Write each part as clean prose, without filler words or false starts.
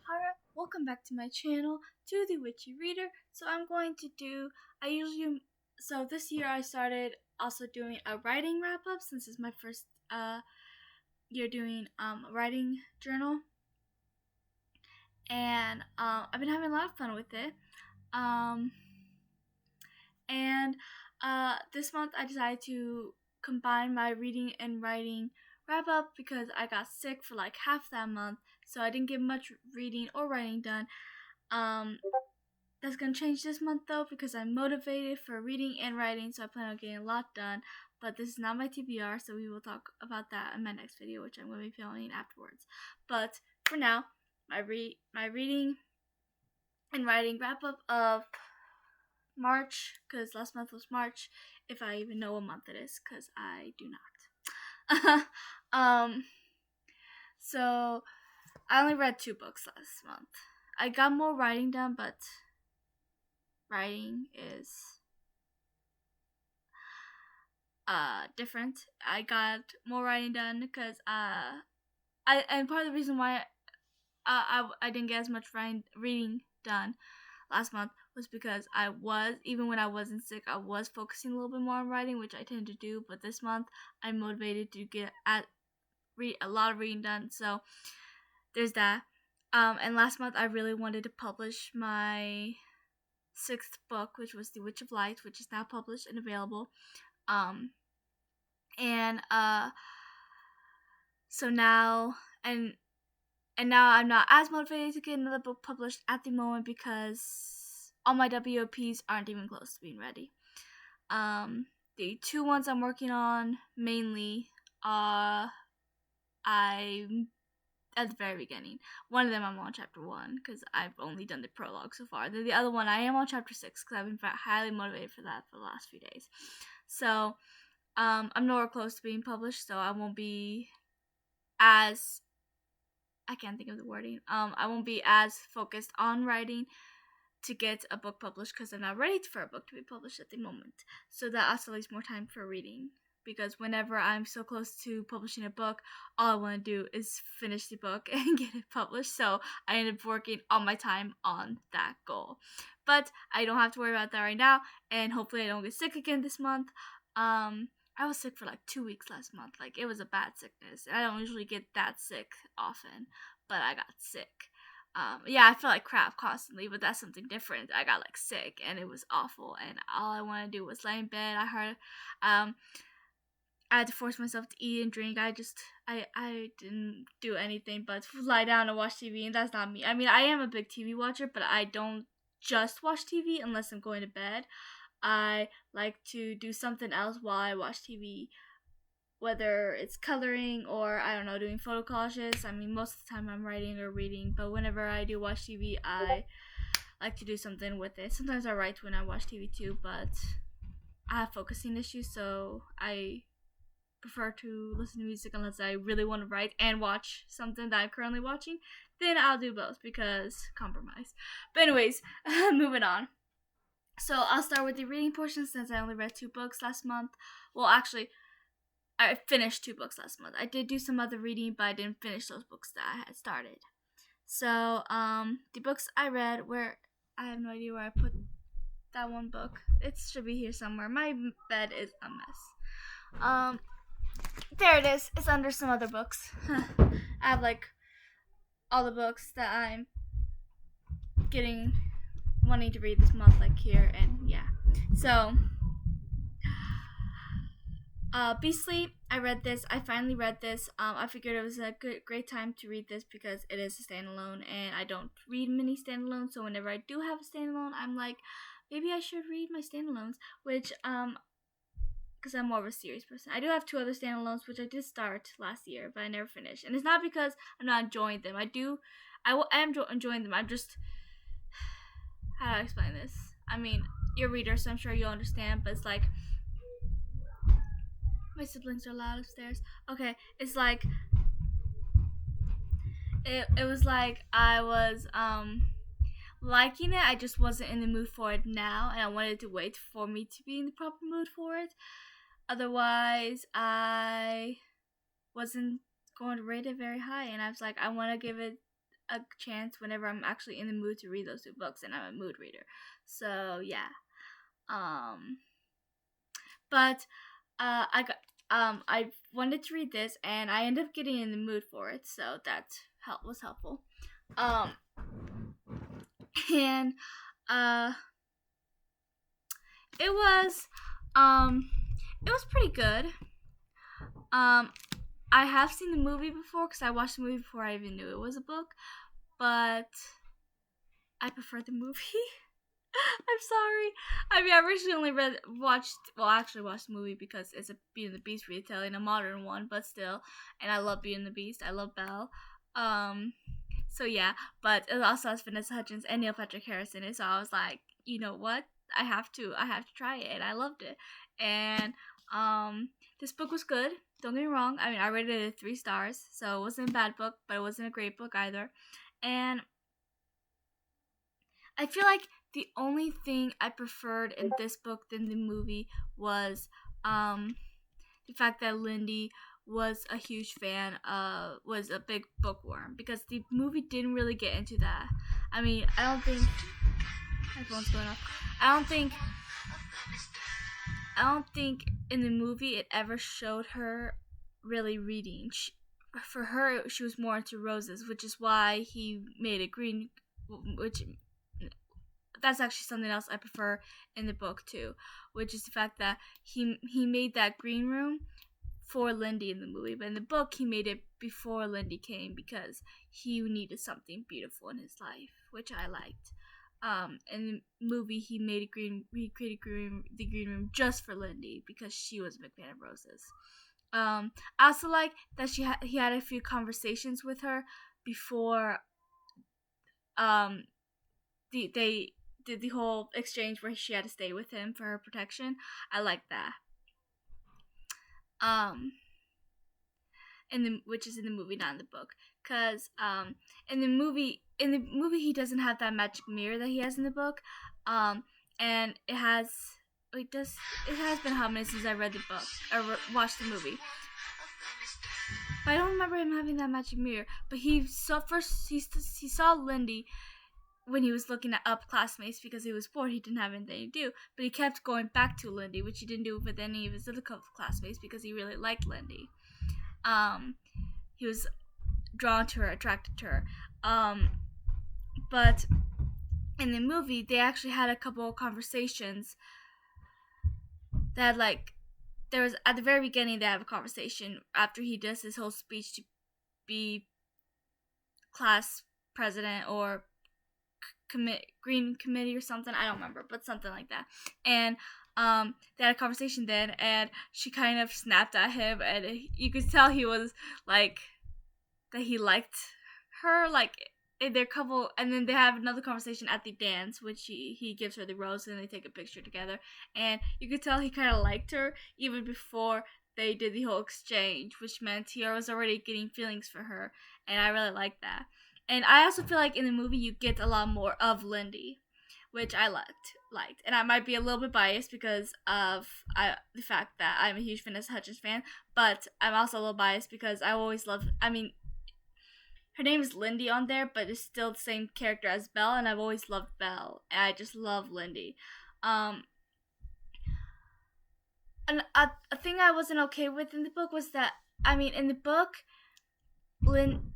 Alright, welcome back to my channel, to the Witchy Reader. So I'm going to do, this year I started also doing a writing wrap-up since it's my first year doing a writing journal. And I've been having a lot of fun with it. This month I decided to combine my reading and writing wrap up because I got sick for like half that month, so I didn't get much reading or writing done. That's gonna change this month though because I'm motivated for reading and writing, so I plan on getting a lot done. But this is not my TBR, so we will talk about that in my next video, which I'm going to be filming afterwards. But for now, my reading and writing wrap up of March, because last month was March, if I even know what month it is, because I do not. So I only read 2 books last month. I got more writing done, but writing is different. I got more writing done because and part of the reason why I didn't get as much reading done last month was because even when I wasn't sick, I was focusing a little bit more on writing, which I tend to do. But this month, I'm motivated to read a lot of reading done. So there's that. And last month, I really wanted to publish my 6th book, which was The Witch of Light, which is now published and available. So now now I'm not as motivated to get another book published at the moment because all my WOPs aren't even close to being ready. The 2 ones I'm working on mainly I'm at the very beginning. One of them I'm on chapter 1 because I've only done the prologue so far. Then the other one I am on chapter 6 because I've been highly motivated for that for the last few days. So I'm nowhere close to being published, so I won't be as I can't think of the wording. I won't be as focused on writing to get a book published because I'm not ready for a book to be published at the moment. So that also leaves more time for reading because whenever I'm so close to publishing a book, all I want to do is finish the book and get it published. So I end up working all my time on that goal. But I don't have to worry about that right now, and hopefully I don't get sick again this month. I was sick for like 2 weeks last month. Like, it was a bad sickness. I don't usually get that sick often, but I got sick. Yeah, I feel like crap constantly, but that's something different. I got like sick and it was awful, and all I wanted to do was lay in bed. I had to force myself to eat and drink. I didn't do anything but lie down and watch TV, and that's not me. I mean, I am a big TV watcher, but I don't just watch TV unless I'm going to bed. I like to do something else while I watch TV, whether it's coloring or, I don't know, doing photo collages. I mean, most of the time I'm writing or reading, but whenever I do watch TV, I like to do something with it. Sometimes I write when I watch TV too, but I have focusing issues, so I prefer to listen to music unless I really want to write and watch something that I'm currently watching. Then I'll do both because compromise. But anyways, moving on. So I'll start with the reading portion since I only read 2 books last month. Well, actually, I finished 2 books last month. I did do some other reading, but I didn't finish those books that I had started. So, the books I read, I have no idea where I put that one book. It should be here somewhere. My bed is a mess. There it is. It's under some other books. I have like all the books that I'm wanting to read this month, like here, and yeah. So, Beastly, I read this. I finally read this. I figured it was a great time to read this because it is a standalone, and I don't read many standalones. So whenever I do have a standalone, I'm like, maybe I should read my standalones. Which because I'm more of a serious person. I do have 2 other standalones which I did start last year, but I never finished. And it's not because I'm not enjoying them. I am enjoying them. I'm just, how do I explain this? I mean, you're a reader, so I'm sure you'll understand. But it's like, my siblings are loud upstairs. Okay, it's like it was like I was liking it. I just wasn't in the mood for it now, and I wanted to wait for me to be in the proper mood for it. Otherwise, I wasn't going to rate it very high, and I was like, I want to give it a chance whenever I'm actually in the mood to read those two books, and I'm a mood reader. So yeah. But I wanted to read this, and I ended up getting in the mood for it, so that was helpful. And it was pretty good. I have seen the movie before because I watched the movie before I even knew it was a book, but I prefer the movie. I'm sorry. I mean, I originally watched the movie because it's a Beauty and the Beast retelling, a modern one, but still. And I love Beauty and the Beast. I love Belle. So yeah, but it also has Vanessa Hudgens and Neil Patrick Harris in it. So I was like, you know what? I have to try it, and I loved it. And this book was good. Don't get me wrong. I mean, I rated it 3 stars, so it wasn't a bad book, but it wasn't a great book either. And I feel like the only thing I preferred in this book than the movie was the fact that Lindy was a huge fan was a big bookworm, because the movie didn't really get into that. I mean, I don't think my phone's going off. I don't think in the movie it ever showed her really reading. For her, she was more into roses, which is why he made it green, which that's actually something else I prefer in the book too, which is the fact that he made that green room for Lindy in the movie, but in the book he made it before Lindy came because he needed something beautiful in his life, which I liked. In the movie he created the green room just for Lindy because she was a big fan of roses. I also like that he had a few conversations with her before they did the whole exchange where she had to stay with him for her protection. I like that. Which is in the movie, not in the book, because in the movie he doesn't have that magic mirror that he has in the book, and it has been how many since I read the book or watched the movie. But I don't remember him having that magic mirror. But he saw Lindy when he was looking up classmates because he was bored. He didn't have anything to do, but he kept going back to Lindy, which he didn't do with any of his other classmates because he really liked Lindy. He was drawn to her, attracted to her. But in the movie, they actually had a couple of conversations that, like, there was at the very beginning they have a conversation after he does his whole speech to be class president or green committee or something, I don't remember, but something like that. And they had a conversation then, and she kind of snapped at him, and you could tell he was like that he liked her, like their couple. And then they have another conversation at the dance, which he gives her the rose and they take a picture together, and you could tell he kind of liked her even before they did the whole exchange, which meant he was already getting feelings for her, and I really liked that. And I also feel like in the movie you get a lot more of Lindy, which I liked. And I might be a little bit biased because of the fact that I'm a huge Vanessa Hudgens fan, but I'm also a little biased because I always loved, I mean, her name is Lindy on there, but it's still the same character as Belle, and I've always loved Belle, and I just love Lindy. And a thing I wasn't okay with in the book was that, I mean, in the book, in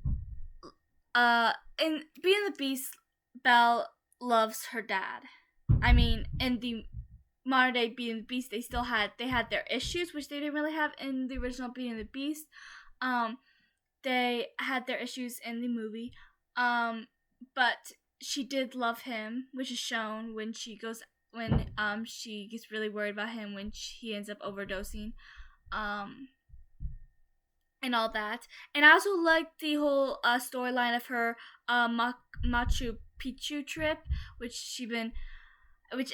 Beauty and the Beast, Belle loves her dad. I mean, in the modern day Beauty and the Beast, they had their issues, which they didn't really have in the original Beauty and the Beast. They had their issues in the movie, but she did love him, which is shown when she gets really worried about him when he ends up overdosing. And all that. And I also liked the whole storyline of her Machu Picchu trip, which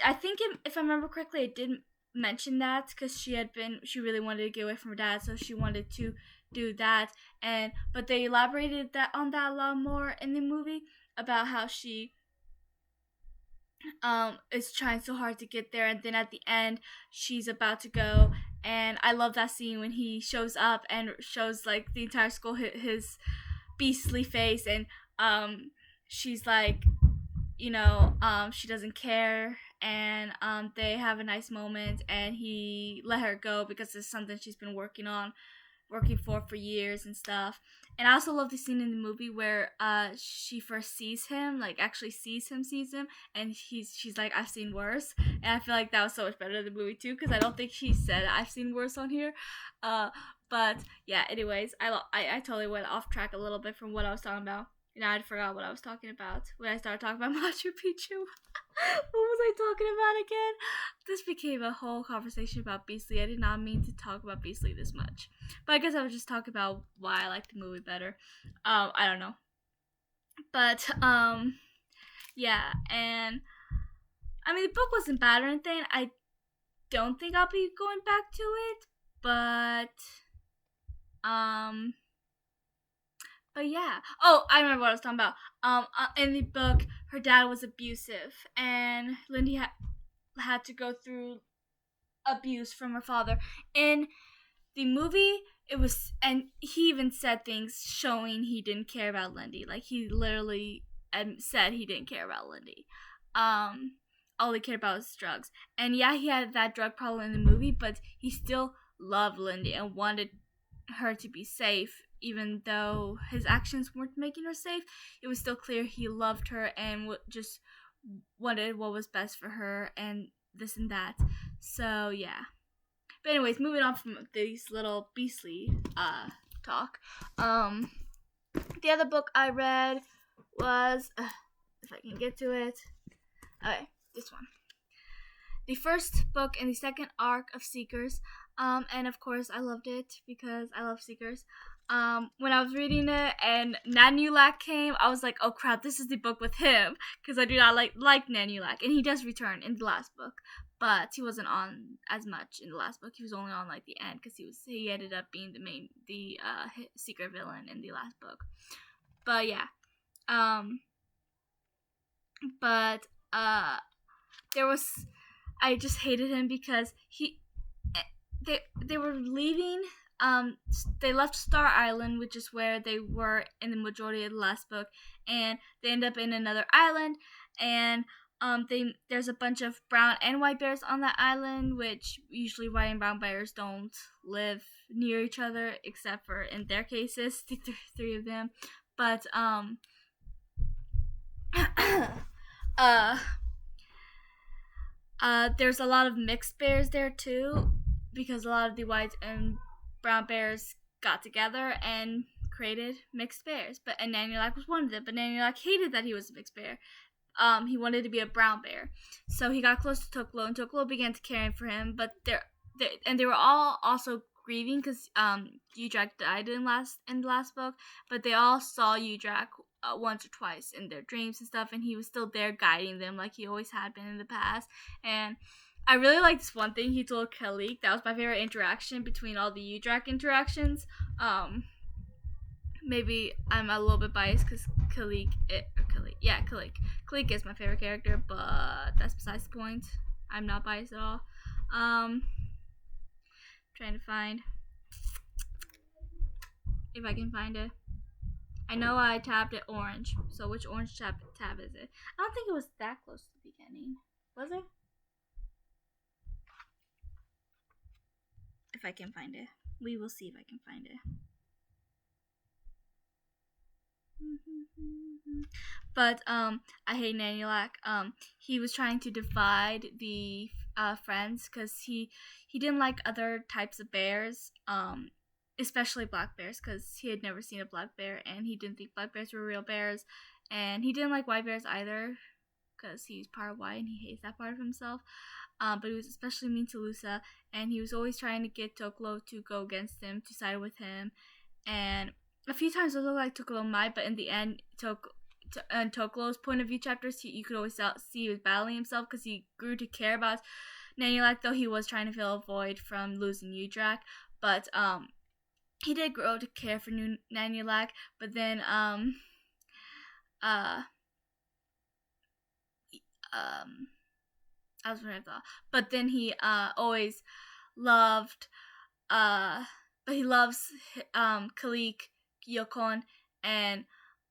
I think, if I remember correctly, I didn't mention that because she really wanted to get away from her dad, so she wanted to do that. But they elaborated on that a lot more in the movie about how she is trying so hard to get there, and then at the end she's about to go. And I love that scene when he shows up and shows like the entire school his beastly face, and she's like, she doesn't care, and they have a nice moment, and he let her go because it's something she's been working for years and stuff. And I also love the scene in the movie where she first sees him, like actually sees him, and she's like, I've seen worse. And I feel like that was so much better in the movie too, because I don't think she said I've seen worse on here. Uh, but yeah, anyways, I totally went off track a little bit from what I was talking about. And I forgot what I was talking about when I started talking about Machu Picchu. What was I talking about again? This became a whole conversation about Beastly. I did not mean to talk about Beastly this much. But I guess I would just talk about why I like the movie better. I don't know. But, yeah, and I mean, the book wasn't bad or anything. I don't think I'll be going back to it, um, but yeah. Oh, I remember what I was talking about. In the book, her dad was abusive, and Lindy had to go through abuse from her father. In the movie, it was, and he even said things showing he didn't care about Lindy. Like, he literally said he didn't care about Lindy. All he cared about was drugs. And yeah, he had that drug problem in the movie, but he still loved Lindy and wanted her to be safe. Even though his actions weren't making her safe, it was still clear he loved her and just wanted what was best for her and this and that. So yeah. But anyways, moving on from these little Beastly talk. The other book I read was, if I can get to it. Okay, this one. The first book in the second arc of Seekers. And of course I loved it because I love Seekers. When I was reading it and Nanulak came, I was like, oh crap, this is the book with him, because I do not like Nanulak, and he does return in the last book, but he wasn't on as much in the last book. He was only on like the end because he ended up being the secret villain in the last book. But yeah, there was, I just hated him because they were leaving. They left Star Island, which is where they were in the majority of the last book, and they end up in another island, and there's a bunch of brown and white bears on that island, which usually white and brown bears don't live near each other, except for in their cases, the three of them. But there's a lot of mixed bears there too, because a lot of the white and brown bears got together and created mixed bears. And Nanulak was one of them. But Nanulak hated that he was a mixed bear. He wanted to be a brown bear, so he got close to Toklo, and Toklo began to care for him. But they were all also grieving because Udrak died in the last book. But they all saw Udrak once or twice in their dreams and stuff, and he was still there guiding them like he always had been in the past. And I really like this one thing he told Kalik. That was my favorite interaction between all the Udrak interactions. Maybe I'm a little bit biased because Kalik is my favorite character, but that's besides the point. I'm not biased at all. Trying to find, if I can find it. I know I tabbed it orange, so which orange tab is it? I don't think it was that close to the beginning. Was it? If I can find it. We will see if I can find it. But I hate Nanulak. He was trying to divide the friends because he didn't like other types of bears, especially black bears, because he had never seen a black bear, and he didn't think black bears were real bears, and he didn't like white bears either because he's part white and he hates that part of himself. But he was especially mean to Lusa, and he was always trying to get Toklo to go against him, to side with him, and a few times it looked like Toklo might, but in the end, Toklo's point of view chapters, you could always see he was battling himself because he grew to care about Nanulak, though he was trying to fill a void from losing Udrak. But he did grow to care for Nanulak, but then I was what I thought. But then he always loved but he loves Kalik, Yokon, and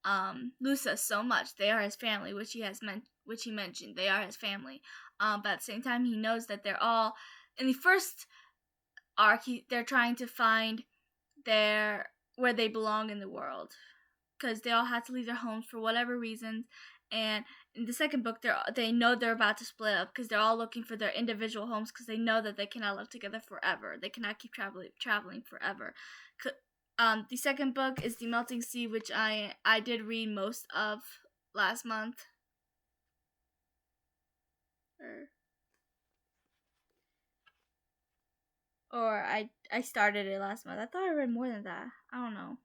Lusa so much. They are his family, which he mentioned. They are his family. But at the same time, he knows that they're all in the first arc. They're trying to find where they belong in the world, because they all had to leave their homes for whatever reasons. And in the second book, they know they're about to split up because they're all looking for their individual homes because they know that they cannot live together forever. They cannot keep traveling forever. The second book is The Melting Sea, which I did read most of last month. Or I started it last month. I thought I read more than that. I don't know.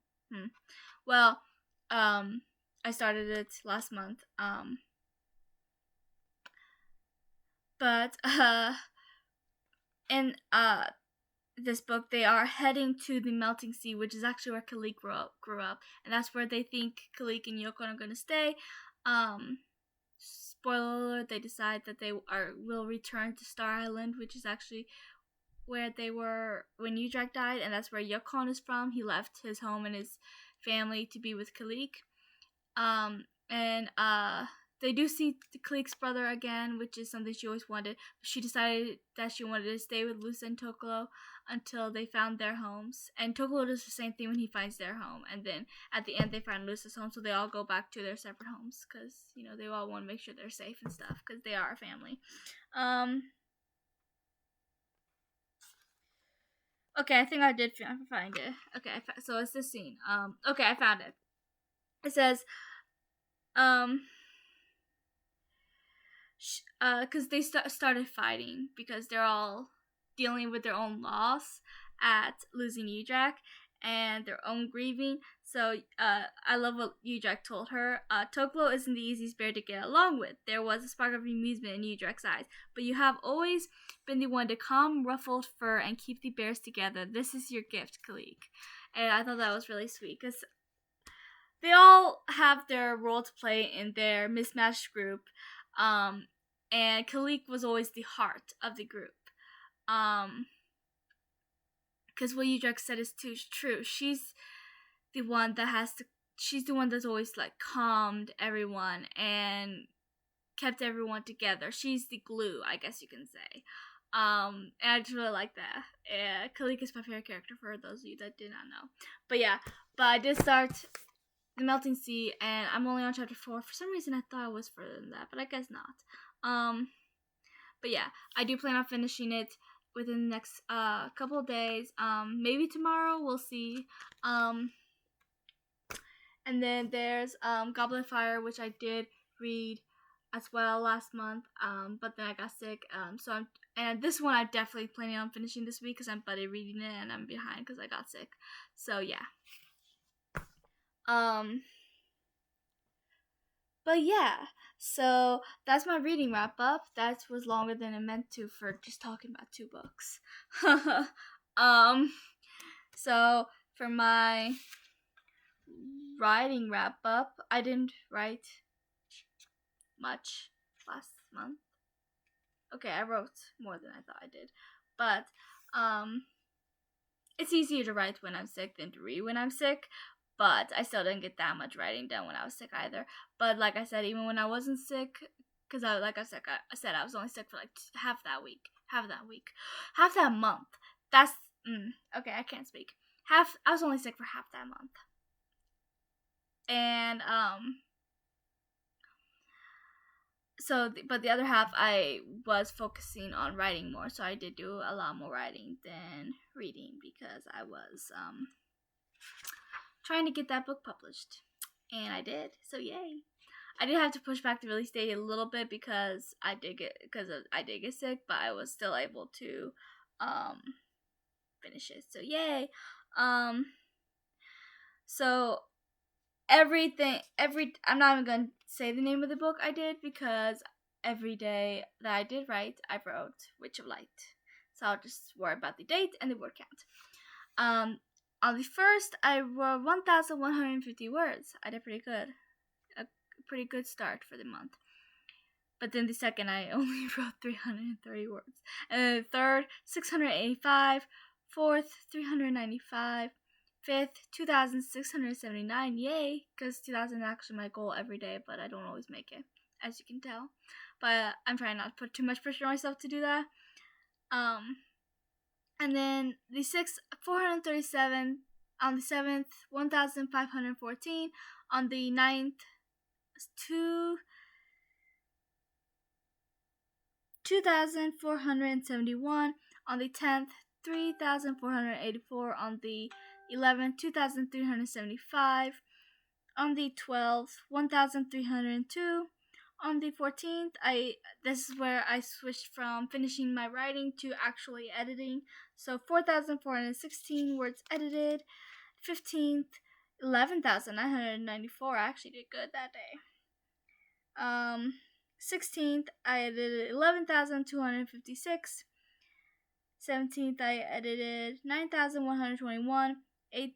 Well, I started it last month. But in this book, they are heading to the Melting Sea, which is actually where Kalik grew up, and that's where they think Kalik and Yoko are going to stay. Spoiler alert: they decide that they will return to Star Island, which is actually where they were when Udrak died, and that's where Yukon is from. He left his home and his family to be with Kalik. They do see Kalik's brother again, which is something she always wanted. She decided that she wanted to stay with Lusa and Tokolo until they found their homes. And Tokolo does the same thing when he finds their home. And then at the end, they find Lusa's home, so they all go back to their separate homes because, they all want to make sure they're safe and stuff because they are a family. Okay, I think I did find it. Okay, so it's this scene. Okay, I found it. It says, because they started fighting because they're all dealing with their own loss at losing Udrak and their own grieving. So I love what Udrak told her. Tokolo isn't the easiest bear to get along with. There was a spark of amusement in Udrak's eyes, but you have always been the one to calm ruffled fur and keep the bears together. This is your gift, Kalik. And I thought that was really sweet because they all have their role to play in their mismatched group. And Kalik was always the heart of the group. Because what Udrak said is true. She's the one she's the one that's always calmed everyone and kept everyone together. She's the glue, I guess you can say. And I just really like that. Yeah, Kalik is my favorite character for those of you that did not know. But I did start The Melting Sea, and I'm only on chapter 4. For some reason, I thought I was further than that, but I guess not. But I do plan on finishing it within the next couple of days. Maybe tomorrow, we'll see. And then there's Goblet of Fire, which I did read as well last month. But then I got sick. And this one I'm definitely planning on finishing this week because I'm buddy reading it and I'm behind because I got sick. So yeah. But so that's my reading wrap up. That was longer than I meant to for just talking about 2 books. So for my writing wrap up, I didn't write much last month. Okay, I wrote more than I thought I did. But it's easier to write when I'm sick than to read when I'm sick. But I still didn't get that much writing done when I was sick either. But like I said, even when I wasn't sick, because I said I was only sick for half that month. That's okay. I can't speak. I was only sick for half that month. And but the other half I was focusing on writing more, so I did do a lot more writing than reading because I was trying to get that book published, and I did. So yay! I did have to push back the release date a little bit because I did get sick, but I was still able to finish it. So yay! So I'm not even gonna say the name of the book I did because every day that I did write, I wrote Witch of Light. So I'll just worry about the date and the word count. On the first, I wrote 1,150 words. I did pretty good. A pretty good start for the month. But then the second, I only wrote 330 words. And then the third, 685. Fourth, 395. 5th, 2,679. Yay! Because 2,000 is actually my goal every day, but I don't always make it, as you can tell. But I'm trying not to put too much pressure on myself to do that. And then the 6th, 437. On the 7th, 1,514. On the 9th, 2,471. On the 10th, 3,484. On the 11th, 2,375. On the 12th, 1,302. On the 14th, this is where I switched from finishing my writing to actually editing. So 4,416 words edited. 15th, 11,994. I actually did good that day. 16th, I edited 11,256. 17th, I edited 9,121. The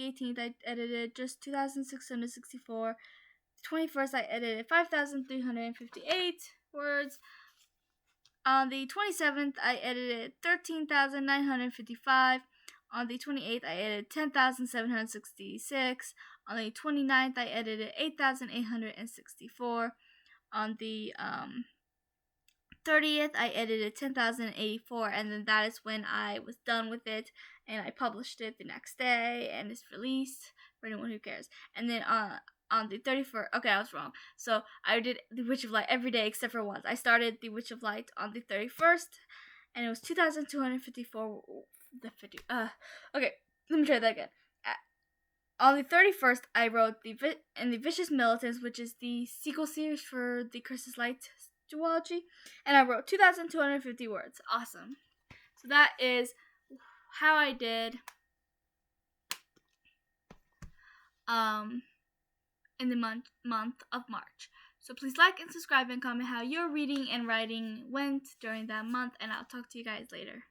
18th, I edited just 2,664. 21st, I edited 5,358 words. On the 27th, I edited 13,955. On the 28th, I edited 10,766. On the 29th, I edited 8,864. On the 30th, I edited 10,084, and then that is when I was done with it, and I published it the next day, and it's released for anyone who cares. And then on the 31st, okay, I was wrong. So I did The Witch of Light every day except for once. I started The Witch of Light on the 31st, and it was 2,254. Okay, let me try that again. On the 31st, I wrote The Vicious Militants, which is the sequel series for the Chris's Light duology, and I wrote 2,250 words. Awesome. So that is how I did in the month of March. So please like and subscribe and comment how your reading and writing went during that month, and I'll talk to you guys later.